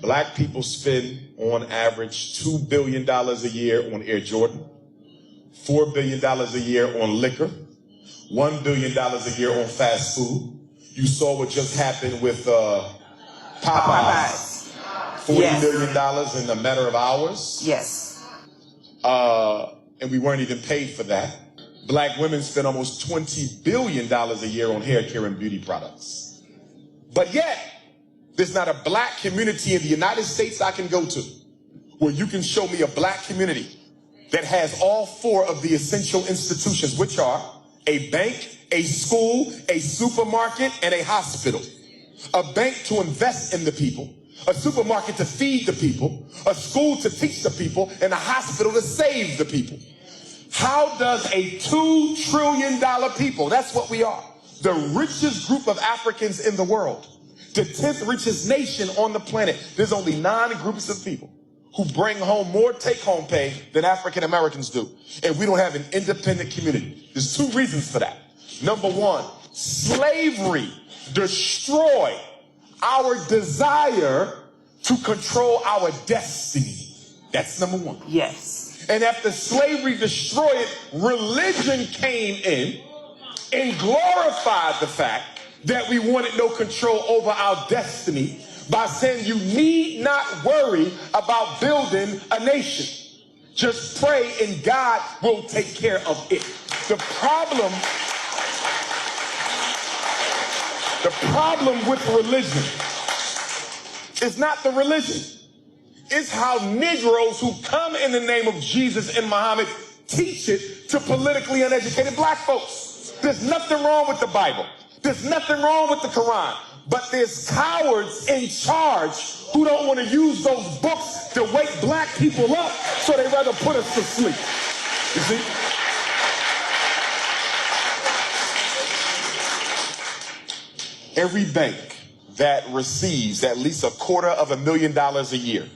Black people spend on average $2 billion a year on Air Jordan, $4 billion a year on liquor, $1 billion a year on fast food. You saw what just happened with Popeyes. $40 million in a matter of hours. Yes. And we weren't even paid for that. Black women spend almost $20 billion a year on hair care and beauty products. But yet, there's not a black community in the United States I can go to where you can show me a black community that has all four of the essential institutions, which are a bank, a school, a supermarket, and a hospital. A bank to invest in the people, a supermarket to feed the people, a school to teach the people, and a hospital to save the people. How does a $2 trillion people, that's what we are, the richest group of Africans in the world, the 10th richest nation on the planet, there's only 9 groups of people who bring home more take-home pay than African Americans do. And we don't have an independent community. There's 2 reasons for that. Number 1, slavery destroyed our desire to control our destiny. That's number 1. Yes. And after slavery destroyed it, religion came in and glorified the fact that we wanted no control over our destiny by saying you need not worry about building a nation. Just pray and God will take care of it. The problem with religion is not the religion. It's how Negroes who come in the name of Jesus and Muhammad teach it to politically uneducated black folks. There's nothing wrong with the Bible. There's nothing wrong with the Quran, but there's cowards in charge who don't want to use those books to wake black people up, so they rather put us to sleep. You see? Every bank that receives at least $250,000 a year,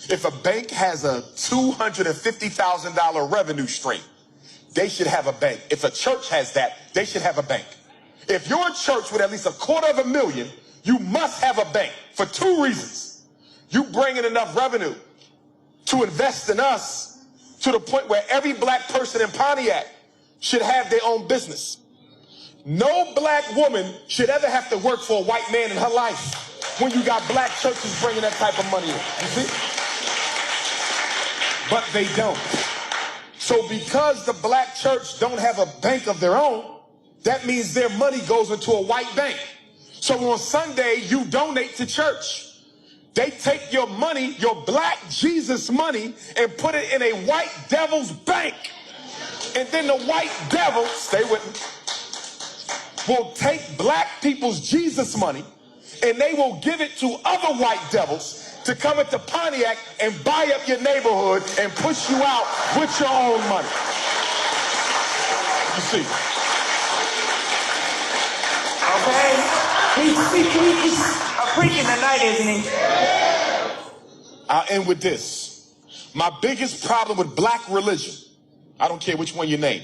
if a bank has a $250,000 revenue stream, they should have a bank. If a church has that, they should have a bank. If you're a church with at least $250,000, you must have a bank for 2 reasons. You bring in enough revenue to invest in us to the point where every black person in Pontiac should have their own business. No black woman should ever have to work for a white man in her life when you got black churches bringing that type of money in. You see? But they don't. So because the black church don't have a bank of their own, that means their money goes into a white bank. So on Sunday, you donate to church. They take your money, your black Jesus money, and put it in a white devil's bank. And then the white devil, stay with me, will take black people's Jesus money, and they will give it to other white devils to come into Pontiac and buy up your neighborhood and push you out with your own money. You see? Okay. He's preaching tonight, isn't he? I'll end with this. My biggest problem with black religion, I don't care which one you name,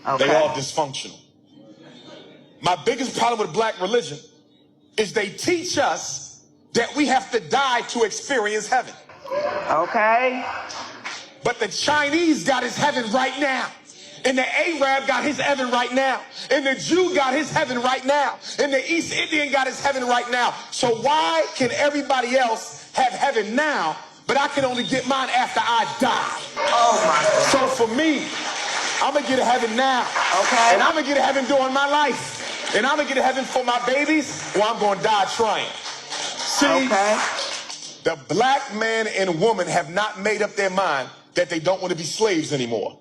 okay, they all dysfunctional. My biggest problem with black religion is they teach us that we have to die to experience heaven. Okay. But the Chinese got his heaven right now. And the Arab got his heaven right now. And the Jew got his heaven right now. And the East Indian got his heaven right now. So why can everybody else have heaven now, but I can only get mine after I die? Oh my God. So for me, I'm going to get a heaven now. Okay. And I'm going to get a heaven during my life. And I'm going to get a heaven for my babies, or I'm going to die trying. See, okay, the black man and woman have not made up their mind that they don't want to be slaves anymore.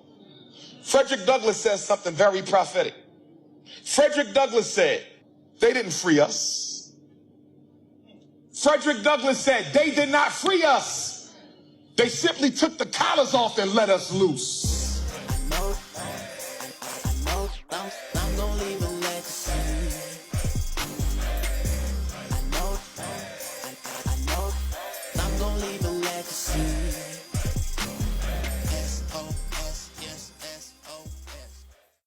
Frederick Douglass says something very prophetic. Frederick Douglass said, they didn't free us. Frederick Douglass said, they did not free us. They simply took the collars off and let us loose.